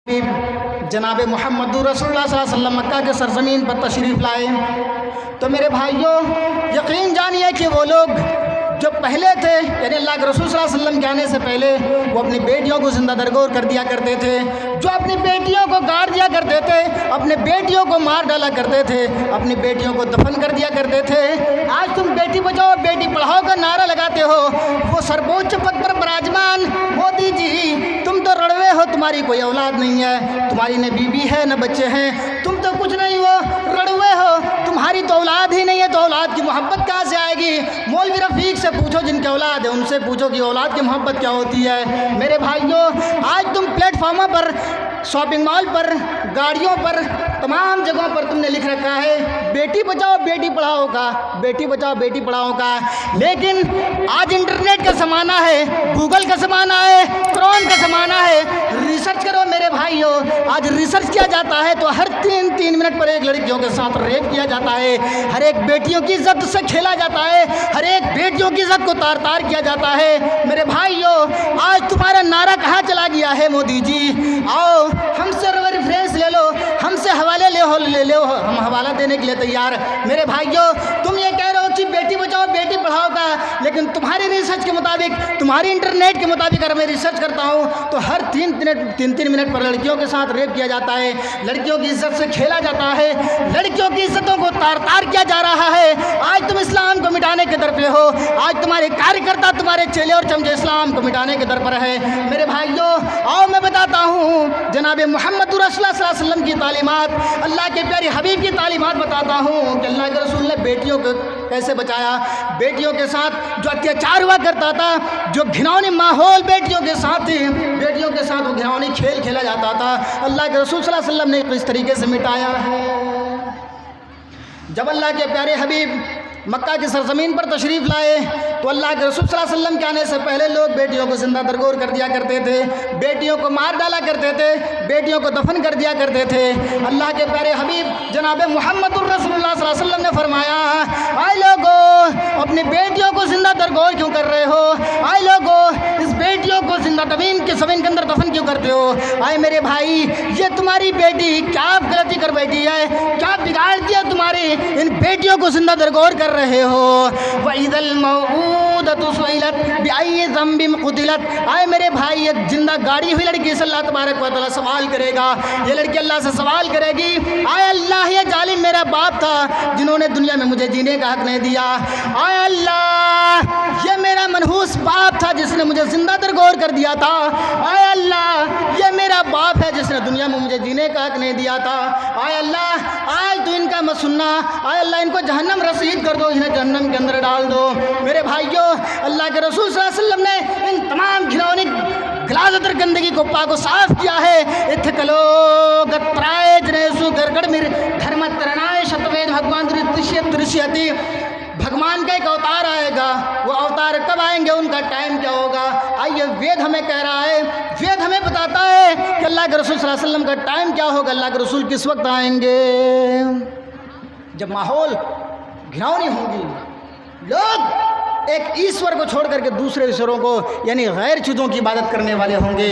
जनाब मुहम्मद रसूलुल्लाह सल्लल्लाहु अलैहि वसल्लम मक्का के सरजमीन पर तशरीफ़ लाए। तो मेरे भाइयों, यकीन जानिए कि वो लोग जो पहले थे, यानी अल्लाह के रसूल सल्लल्लाहु अलैहि वसल्लम के आने से पहले, वो अपनी बेटियों को जिंदा दरगोर कर दिया करते थे, जो अपनी बेटियों को गाड़ दिया करते थे, अपने बेटियों को मार डाला करते थे, अपनी बेटियों को दफन कर दिया करते थे। आज तुम बेटी बचाओ बेटी पढ़ाओ का नारा लगाते हो। वो सर्वोच्च पद पर विराजमान मोदी जी, तुम तो रड़वे हो, तुम्हारी कोई औलाद नहीं है, तुम्हारी न बीबी है न बच्चे हैं, तुम तो कुछ नहीं हो, रड़वे हो, तुम्हारी तो औलाद ही नहीं है, तो औलाद की मोहब्बत कहाँ से आएगी? मौलवी रफ़ीक से पूछो, जिनके औलाद है उनसे पूछो कि औलाद की मोहब्बत क्या होती है। मेरे भाइयों, आज तुम प्लेटफॉर्मों पर, शॉपिंग मॉल पर, गाड़ियों पर, तमाम जगहों पर तुमने लिख रखा है बेटी बचाओ बेटी पढ़ाओ का, बेटी बचाओ बेटी पढ़ाओ का। लेकिन आज इंटरनेट का ज़माना है, गूगल का ज़माना है, क्रोम का ज़माना है। रिसर्च करो मेरे भाइयों, आज रिसर्च किया जाता है तो हर तीन मिनट पर एक लड़कियों के साथ रेप किया जाता है, हर एक बेटियों की इज्जत से खेला जाता है, हर एक बेटियों की इज्जत को तार तार किया जाता है। मेरे भाइयों, आज तुम्हारा नारा कहाँ चला गया है? मोदी जी आओ, हमसे रेफरेंस ले लो, हमसे हवाले ले लो, हम हवाला देने के लिए तैयार। मेरे भाइयों, तुम ये कह रहे हो कि बेटी बचाओ बेटी पढ़ाओ का, लेकिन तुम्हारी रिसर्च के मुताबिक, तुम्हारी इंटरनेट के मुताबिक अगर मैं रिसर्च करता हूँ तो हर तीन मिनट पर लड़कियों के साथ रेप किया जाता है, लड़कियों की इज्जत से खेला जाता है, लड़कियों की इज्जतों को तार तार किया जा रहा है। आज तुम इस्लाम को मिटाने के दर पे हो, आज तुम्हारे कार्यकर्ता, तुम्हारे चेले और चमचे इस्लाम को मिटाने के दर पर है। मेरे भाइयों, आओ मैं बताता हूँ जनाब मुहम्मद रसूलुल्लाह सल्लल्लाहु अलैहि वसल्लम की तालीमात, अल्लाह के प्यारे हबीब की तालीमात बताता हूँ कि अल्लाह के रसूल ने बेटियों को कैसे बचाया। बेटियों के साथ जो अत्याचार हुआ करता था, जो घिनौनी माहौल बेटियों के साथ थी, बेटियों के साथ वो घिनौनी खेल खेला जाता था, अल्लाह के रसूल सल्लल्लाहु अलैहि वसल्लम ने किस तरीके से मिटाया है। जब अल्लाह के प्यारे हबीब मक्का की सरजमीन पर तशरीफ़ लाए तो अल्लाह के रसूल सल्लल्लाहु अलैहि वसल्लम के आने से पहले लोग बेटियों को जिंदा दरगोर कर दिया करते थे, बेटियों को मार डाला करते थे, बेटियों को दफन कर दिया करते थे। अल्लाह के प्यारे हबीब जनाब मुहम्मद रसूलुल्लाह सल्लल्लाहु अलैहि वसल्लम ने फरमाया, आए लोगों, अपनी बेटियों को जिंदा दरगोर क्यों कर रहे हो? आए लोगों, इस बेटियों को जिंदा जमीन के अंदर दफन क्यों करते हो? आए मेरे भाई, ये तुम्हारी बेटी क्या गलती कर बैठी है? क्या बिगाड़ दिया तुम्हारी इन बेटियों को जिंदा दरगोर कर रहे हो? वइदल मऊदतु सुइलत बिअय्यि ज़ंबिन क़ुतिलत। आए मेरे भाई, ये जिंदा गाड़ी हुई लड़की से अल्लाह तबारक व तआला सवाल करेगा, ये लड़की अल्लाह से सवाल करेगी, आए अल्लाह, ये जालिम मेरा बाप था जिन्होंने दुनिया में मुझे जीने का हक नहीं दिया। आए अल्लाह, ये मेरा मनहूस बाप था जिसने मुझे जिंदा दरगोर कर दिया था। आए अल्लाह, ये मेरा बाप है जिसने दुनिया में मुझे जीने का हक नहीं दिया था। आए अल्लाह, आज तो इनका मत सुनना, आए अल्लाह, इनको जहन्नम रसीद कर दो, इन्हें जहन्नम के अंदर डाल दो। मेरे भाइयों, अल्लाह के रसूल सल्लल्लाहु अलैहि वसल्लम ने इन तमाम घिनौनी गलाजतर गंदगी को पाक को साफ किया है। इत्थकलो गत्राए जनेसु गरगड़ मिर धर्मतरनाए शतवेद भगवान दृश्यति। भगवान का एक अवतार आएगा, वो अवतार कब आएंगे, उनका टाइम क्या होगा? आइए, वेद हमें कह रहा है, वेद हमें बताता है कि अल्लाह के रसूल सल्लल्लाहु अलैहि वसल्लम का टाइम क्या होगा, अल्लाह के रसूल किस वक्त आएंगे। जब माहौल घिनौनी होंगी, लोग एक ईश्वर को छोड़ करके दूसरे ईश्वरों को, यानी गैर चीज़ों की इबादत करने वाले होंगे।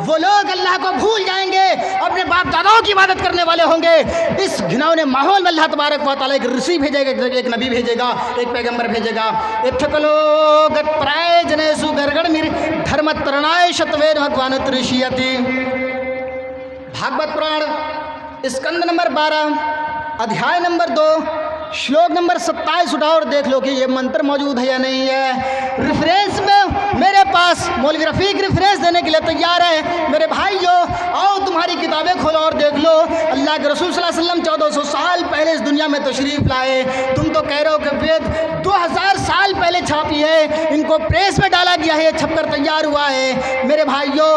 वो लोग अल्लाह को भूल जाएंगे, अपने बाप दादाओं की इबादत करने वाले होंगे। इस घिनौने माहौल में अल्लाह तबारक व तआला एक ऋषि भेजेगा, एक नबी भेजेगा, एक पैगंबर भेजेगा। इत्थकलो गत्राए जनेसु गरगड़ मिर धर्मतरणाय शतवेद भगवान त्रिशियति। भागवत पुराण स्कंद नंबर 12 अध्याय नंबर 2 श्लोक नंबर 27 उठाओ और देख लो कि ये मंत्र मौजूद है या नहीं है। रेफरेंस में मेरे पास मौलवी रफ़ीक रेफरेंस देने के लिए तैयार है। मेरे भाइयों, आओ तुम्हारी किताबें खोलो और देख लो, अल्लाह के रसूल सल्लल्लाहु अलैहि वसल्लम 1400 साल पहले इस दुनिया में तशरीफ़ लाए। तुम तो कह रहे हो कि वेद 2000 साल पहले छापी है, इनको प्रेस में डाला गया है, छपकर तैयार हुआ है। मेरे भाइयों,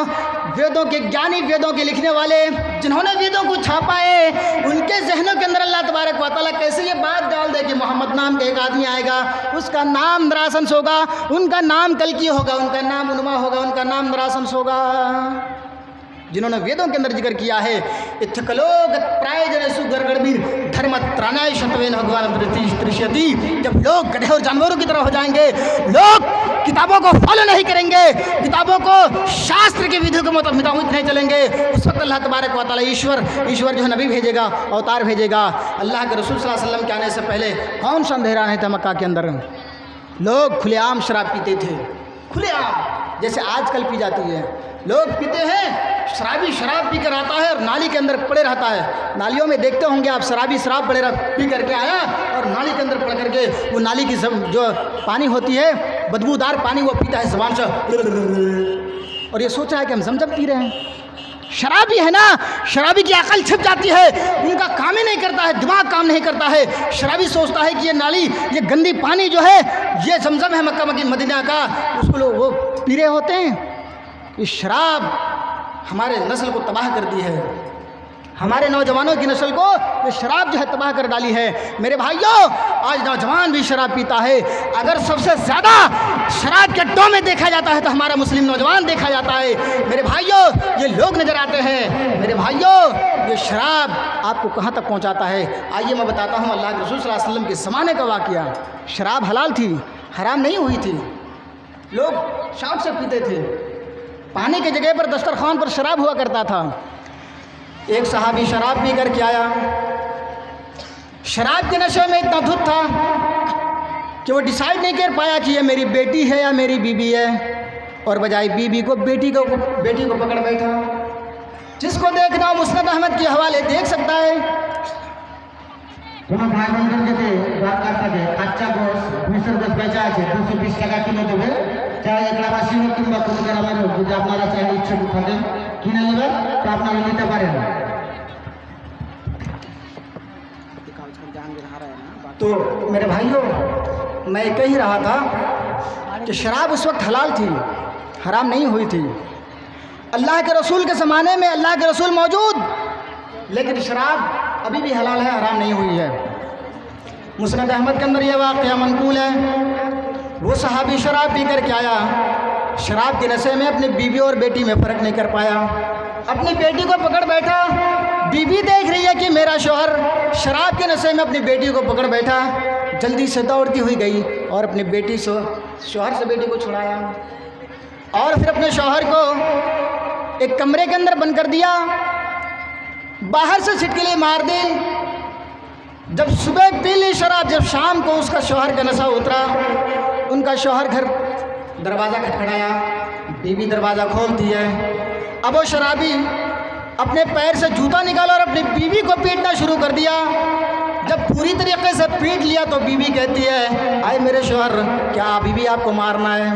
वेदों के ज्ञानी, वेदों के लिखने वाले, जिन्होंने वेदों को छापा है, उनके जहनों के अंदर अल्लाह तबारक व तआला कैसे ये बात डाल दे कि मोहम्मद नाम का एक आदमी आएगा, उसका नाम नरासंस होगा, उनका नाम कल्की होगा, उनका नाम उन्मा होगा, उनका नाम नरासंस होगा। जिन्होंने वेदों के अंदर जिक्र किया है, इत्थकलोक प्राय जनेसु गड़गड़बीर धर्म त्राणाय शतवेन भगवान त्रिशति। जब लोग गधे और जानवरों की तरह हो जाएंगे, लोग किताबों को फॉलो नहीं करेंगे, किताबों को शास्त्र की विधि के मुताबिक नहीं चलेंगे, उस वक्त अल्लाह तबारक व तआला ईश्वर जो है नबी भेजेगा, अवतार भेजेगा। अल्लाह के रसूल सल्लल्लाहु अलैहि वसल्लम के आने से पहले कौन सा अंधेरा नहीं था मक्का के अंदर। लोग खुलेआम शराब पीते थे, खुलेआम, जैसे आजकल पी जाती है। लोग पीते हैं, शराबी शराब पी कर आता है और नाली के अंदर पड़े रहता है। नालियों में देखते होंगे आप, शराबी शराब पी करके आया और नाली के अंदर पड़ करके वो नाली की जो पानी होती है, बदबूदार पानी, वो पीता है जबान से और ये सोच रहा है कि हम ज़मज़म पी रहे हैं। शराबी है ना, शराबी की अकल छिप जाती है, उनका काम ही नहीं करता है, दिमाग काम नहीं करता है। शराबी सोचता है कि ये नाली, ये गंदी पानी जो है, ये ज़मज़म है मक्का मदीना का, उसको लोग वो पी रहे होते हैं। ये शराब हमारे नस्ल को तबाह कर दी है, हमारे नौजवानों की नस्ल को ये शराब जो है तबाह कर डाली है। मेरे भाइयों, आज नौजवान भी शराब पीता है। अगर सबसे ज़्यादा शराब के अड्डों में देखा जाता है तो हमारा मुस्लिम नौजवान देखा जाता है। मेरे भाइयों, ये लोग नज़र आते हैं। मेरे भाइयों, ये शराब आपको कहाँ तक पहुँचाता है। आइए मैं बताता हूँ अल्लाह के रसूल सल्लल्लाहु अलैहि वसल्लम के ज़माने का वाक़या। शराब हलाल थी, हराम नहीं हुई थी। लोग शौक़ से पीते थे। पानी की जगह पर दस्तरखान पर शराब हुआ करता था। एक सहाबी शराब पी कर के आया, शराब के नशे में इतना धुत था कि वो डिसाइड नहीं कर पाया कि ये मेरी बेटी है या मेरी बीबी है, और बजाय बीबी को बेटी को पकड़ बैठा। जिसको देखना मुस्नद अहमद के हवाले देख सकता है। কোনো ভাই বোনদের যদি দরকার থাকে কাঁচা গোস ঘুষের গোস বেচা আছে 220 টাকা কিলো দেবে, চাই এলাকাবাসী হোক কিংবা কোনো গ্রামের হোক, যদি আপনারা চাইলে ইচ্ছুক থাকেন কিনে নেবেন তো আপনারা নিতে পারেন। तो मेरे भाइयों, मैं कह ही रहा था कि शराब उस वक्त हलाल थी, हराम नहीं हुई थी। अल्लाह के रसूल के ज़माने में अल्लाह के रसूल मौजूद, लेकिन शराब अभी भी हलाल है, हराम नहीं हुई है। मुस्नद अहमद के अंदर यह वाक़या मनकूल है। वो सहाबी शराब पी कर के आया, शराब के नशे में अपनी बीवी और बेटी में फ़र्क नहीं कर पाया, अपनी बेटी को पकड़ बैठा। बीवी देख रही है कि मेरा शौहर शराब के नशे में अपनी बेटी को पकड़ बैठा, जल्दी से दौड़ती हुई गई और अपनी बेटी से शौहर से बेटी को छुड़ाया और फिर अपने शौहर को एक कमरे के अंदर बंद कर दिया, बाहर से छिटकली मार दी। जब सुबह पी ली शराब, जब शाम को उसका शौहर का नशा उतरा, उनका शौहर घर दरवाज़ा खटखटाया, बीवी दरवाज़ा खोलती है। अब वो शराबी अपने पैर से जूता निकाला और अपनी बीवी को पीटना शुरू कर दिया। जब पूरी तरीके से पीट लिया तो बीवी कहती है, आए मेरे शौहर, क्या अभी भी आपको मारना है?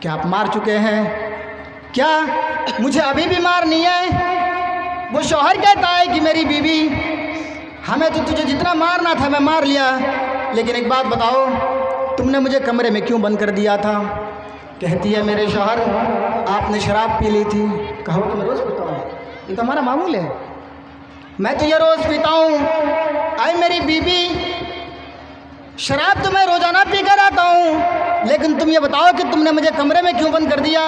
क्या आप मार चुके हैं? क्या मुझे अभी भी मारनी है? वो शौहर कहता है कि मेरी बीवी, हमें तो तुझे जितना मारना था मैं मार लिया, लेकिन एक बात बताओ, तुमने मुझे कमरे में क्यों बंद कर दिया था? कहती है, मेरे शौहर, आपने शराब पी ली थी। कहो तो मैं रोज़ पीता हूँ, ये तो हमारा मामूल है, मैं तो ये रोज़ पीता हूँ। आई मेरी बीबी, शराब तो मैं रोज़ाना पी कर आता हूँ, लेकिन तुम ये बताओ कि तुमने मुझे कमरे में क्यों बंद कर दिया?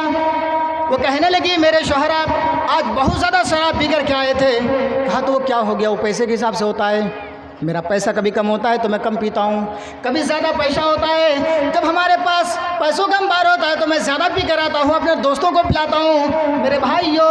वो कहने लगी, मेरे शौहर आप आज बहुत ज़्यादा शराब पी कर के आए थे। कहा, तो वो क्या हो गया? वो पैसे के हिसाब से होता है, मेरा पैसा कभी कम होता है तो मैं कम पीता हूँ, कभी ज़्यादा पैसा होता है, जब हमारे पास पैसों का अंबार होता है तो मैं ज़्यादा पी कर आता हूँ, अपने दोस्तों को पिलाता हूँ। मेरे भाइयों,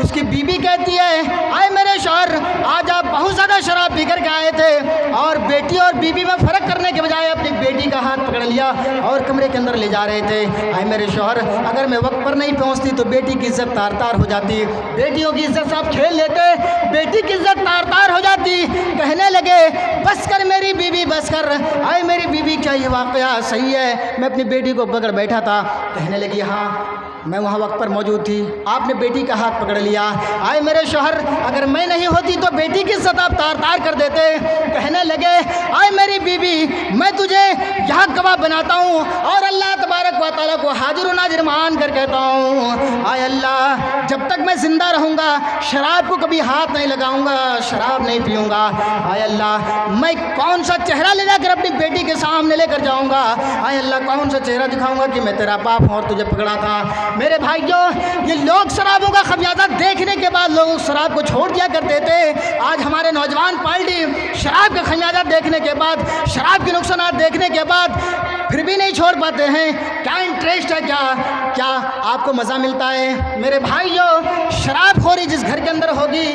उसकी बीबी कहती है, आए मेरे शौहर, आज आप बहुत ज़्यादा शराब पी कर के आए थे, और बेटी और बीबी में फ़र्क करने के बजाय अपनी बेटी का हाथ पकड़ लिया और कमरे के अंदर ले जा रहे थे। आए मेरे शौहर, अगर मैं वक्त पर नहीं पहुँचती तो बेटी की इज्जत तार तार हो जाती, बेटियों की इज्जत से आप खेल लेते, बेटी की इज्जत तार तार हो जाती। कहने लगे, बस कर मेरी बीबी, बस कर। आए मेरी बीबी, क्या ये वाक़या सही है? मैं अपनी बेटी को पकड़ बैठा था। कहने लगी, हाँ मैं वहाँ वक्त पर मौजूद थी, आपने बेटी का हाथ पकड़ लिया। आए मेरे शौहर, अगर मैं नहीं होती तो बेटी की इज्जत आप तार तार कर देते। कहने लगे, आए मेरी बीबी, मैं तुझे यहाँ गवाह बनाता हूँ और अल्लाह तबारक व तआला को हाजिर नाजिर मान कर कहता हूँ, आए अल्लाह, जब तक मैं ज़िंदा रहूँगा शराब को कभी हाथ नहीं लगाऊँगा, शराब नहीं पीऊँगा। आए अल्लाह, मैं कौन सा चेहरा ले जाकर अपनी बेटी के सामने लेकर जाऊँगा? आए अल्लाह, कौन सा चेहरा दिखाऊँगा कि मैं तेरा बाप हूँ और तुझे पकड़ा था? मेरे भाइयों, ये लोग शराबों का खमियाजा देखने के बाद लोग शराब को छोड़ दिया करते थे। आज हमारे नौजवान पार्टी शराब का खमियाजा देखने के बाद, शराब के नुकसान देखने के बाद फिर भी नहीं छोड़ पाते हैं। क्या इंटरेस्ट है, क्या आपको मज़ा मिलता है? मेरे भाइयों, शराबखोरी जिस घर के अंदर होगी